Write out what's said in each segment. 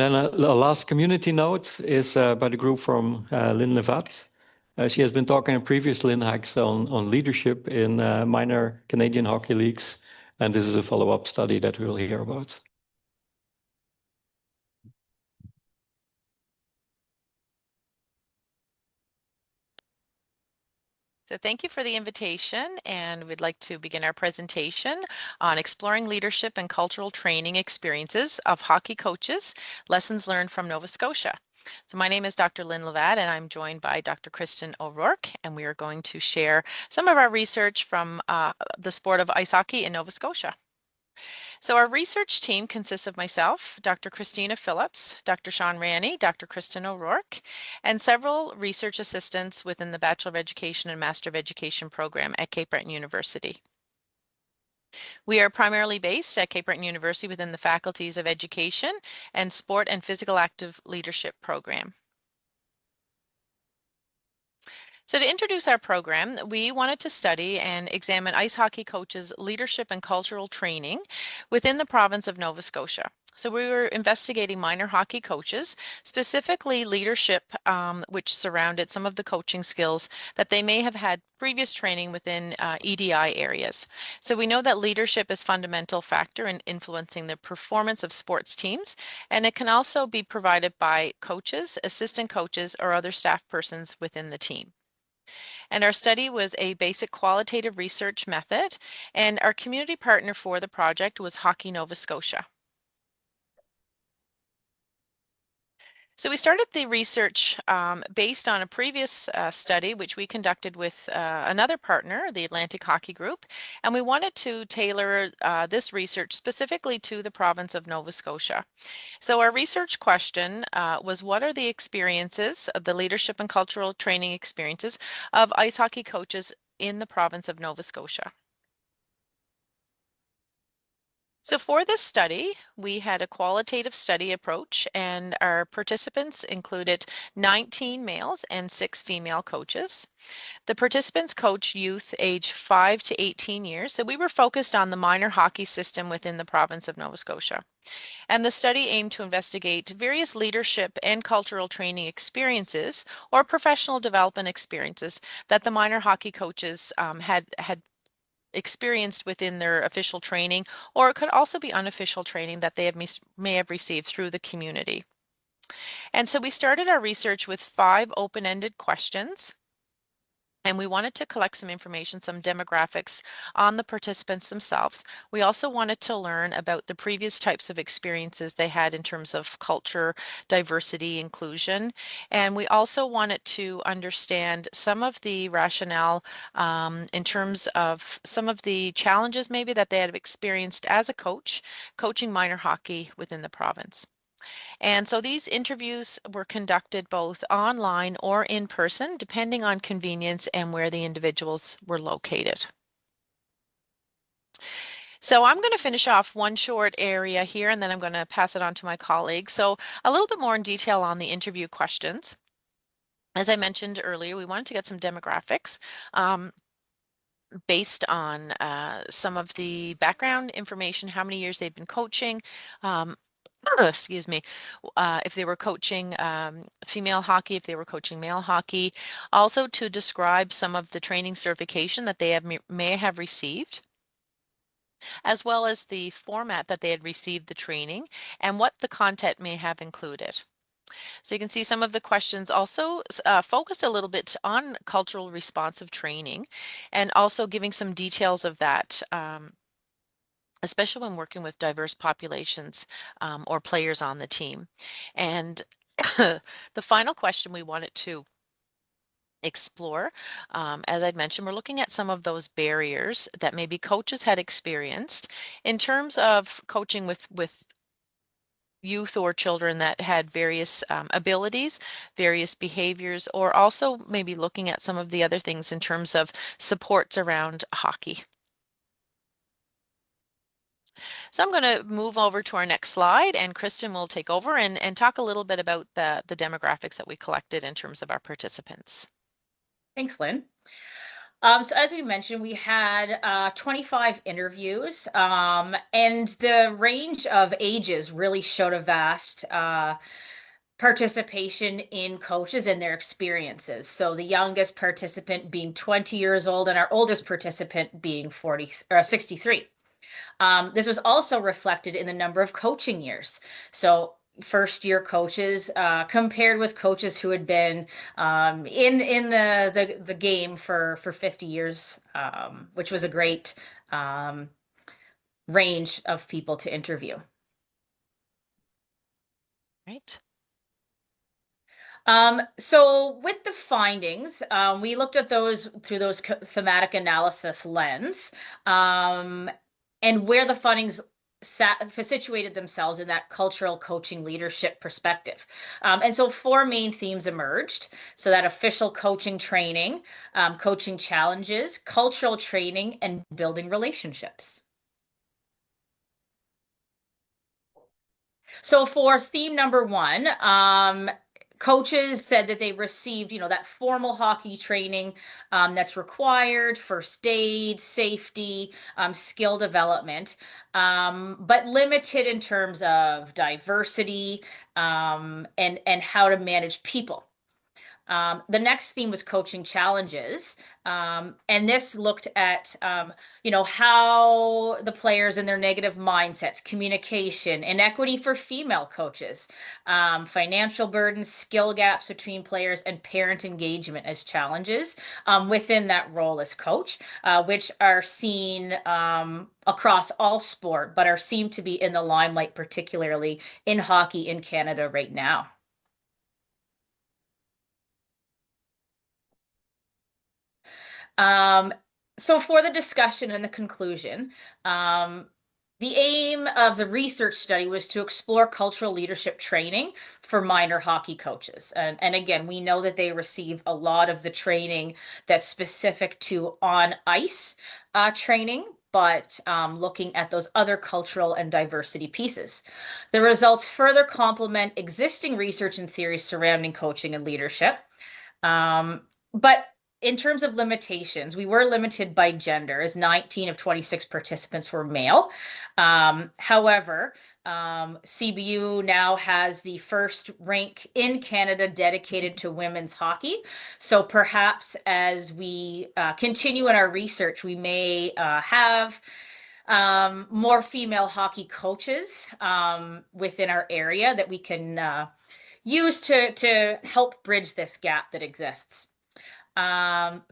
Then a last community note is by the group from Lynn, LeVatte. She has been talking in previous LINHACs on leadership in minor Canadian hockey leagues, and this is a follow-up study that we'll hear about. So thank you for the invitation, and we'd like to begin our presentation on exploring leadership and cultural training experiences of hockey coaches, lessons learned from Nova Scotia. So my name is Dr. Lynn, LeVatte, and I'm joined by Dr. Kristin O'Rourke, and we are going to share some of our research from the sport of ice hockey in Nova Scotia. So our research team consists of myself, Dr. Christina Phillips, Dr. Shaun Ranni, Dr. Kristin O'Rourke, and several research assistants within the Bachelor of Education and Master of Education program at Cape Breton University. We are primarily based at Cape Breton University within the faculties of Education and Sport and Physical Active Leadership program. So to introduce our program, we wanted to study and examine ice hockey coaches' leadership and cultural training within the province of Nova Scotia. So we were investigating minor hockey coaches, specifically leadership, which surrounded some of the coaching skills that they may have had previous training within EDI areas. So we know that leadership is a fundamental factor in influencing the performance of sports teams, and it can also be provided by coaches, assistant coaches, or other staff persons within the team. And our study was a basic qualitative research method, and our community partner for the project was Hockey Nova Scotia. So we started the research based on a previous study which we conducted with another partner, the Atlantic Hockey Group, and we wanted to tailor this research specifically to the province of Nova Scotia. So our research question was, what are the experiences of the leadership and cultural training experiences of ice hockey coaches in the province of Nova Scotia? So for this study, we had a qualitative study approach, and our participants included 19 males and 6 female coaches. The participants coach youth age 5 to 18 years, so we were focused on the minor hockey system within the province of Nova Scotia. And the study aimed to investigate various leadership and cultural training experiences or professional development experiences that the minor hockey coaches had experienced within their official training, or it could also be unofficial training that they may have received through the community. And so we started our research with 5 open-ended questions, and we wanted to collect some information, some demographics on the participants themselves. We also wanted to learn about the previous types of experiences they had in terms of culture, diversity, inclusion. And we also wanted to understand some of the rationale in terms of some of the challenges maybe that they had experienced as a coach, coaching minor hockey within the province. And so these interviews were conducted both online or in person, depending on convenience and where the individuals were located. So I'm going to finish off one short area here, and then I'm going to pass it on to my colleague. So a little bit more in detail on the interview questions. As I mentioned earlier, we wanted to get some demographics based on some of the background information, how many years they've been coaching, excuse me, if they were coaching female hockey, if they were coaching male hockey, also to describe some of the training certification that they may have received, as well as the format that they had received the training and what the content may have included. So you can see some of the questions also focused a little bit on cultural responsive training, and also giving some details of that, especially when working with diverse populations or players on the team. And the final question we wanted to explore, as I'd mentioned, we're looking at some of those barriers that maybe coaches had experienced in terms of coaching with youth or children that had various abilities, various behaviors, or also maybe looking at some of the other things in terms of supports around hockey. So I'm going to move over to our next slide, and Kristin will take over and talk a little bit about the demographics that we collected in terms of our participants. Thanks, Lynn. So as we mentioned, we had 25 interviews, and the range of ages really showed a vast participation in coaches and their experiences. So the youngest participant being 20 years old and our oldest participant being 63. This was also reflected in the number of coaching years. So first year coaches compared with coaches who had been in the game for 50 years, which was a great range of people to interview. Right. So with the findings, we looked at those through those thematic analysis lens, and where the findings situated themselves in that cultural coaching leadership perspective. And so four main themes emerged. So that official coaching training, coaching challenges, cultural training, and building relationships. So for theme number one, coaches said that they received, that formal hockey training that's required, first aid, safety, skill development, but limited in terms of diversity and how to manage people. The next theme was coaching challenges. And this looked at, how the players and their negative mindsets, communication, inequity for female coaches, financial burdens, skill gaps between players, and parent engagement as challenges within that role as coach, which are seen across all sport, but are seen to be in the limelight, particularly in hockey in Canada right now. So for the discussion and the conclusion, the aim of the research study was to explore cultural leadership training for minor hockey coaches. And again, we know that they receive a lot of the training that's specific to on ice training, but looking at those other cultural and diversity pieces. The results further complement existing research and theories surrounding coaching and leadership. But in terms of limitations, we were limited by gender, as 19 of 26 participants were male. However, CBU now has the first rink in Canada dedicated to women's hockey. So perhaps as we continue in our research, we may have more female hockey coaches within our area that we can use to help bridge this gap that exists.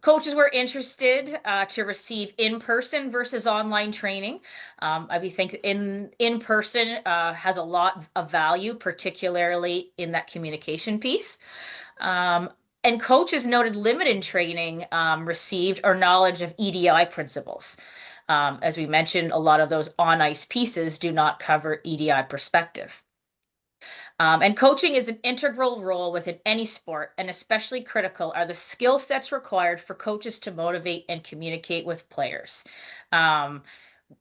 Coaches were interested to receive in-person versus online training. I think in-person has a lot of value, particularly in that communication piece. And coaches noted limited training received or knowledge of EDI principles. As we mentioned, a lot of those on-ice pieces do not cover EDI perspective. And coaching is an integral role within any sport, and especially critical are the skill sets required for coaches to motivate and communicate with players.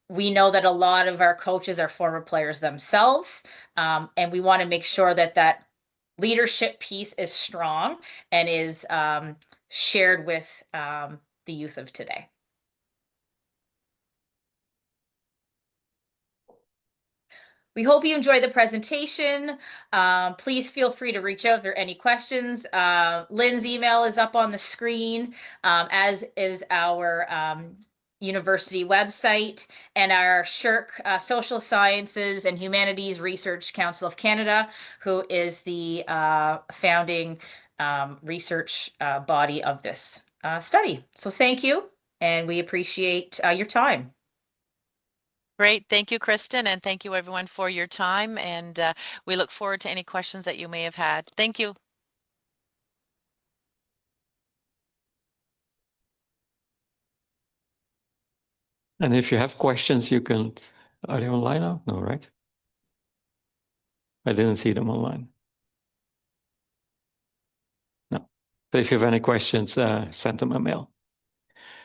We know that a lot of our coaches are former players themselves, and we want to make sure that that leadership piece is strong and is shared with the youth of today. We hope you enjoyed the presentation. Please feel free to reach out if there are any questions. Lynn's email is up on the screen, as is our university website, and our SSHRC, Social Sciences and Humanities Research Council of Canada, who is the founding research body of this study. So thank you, and we appreciate your time. Great. Thank you, Kristin, and thank you everyone for your time. And we look forward to any questions that you may have had. Thank you. And if you have questions, you can, are they online now? No, right? I didn't see them online. No. So if you have any questions, send them a mail.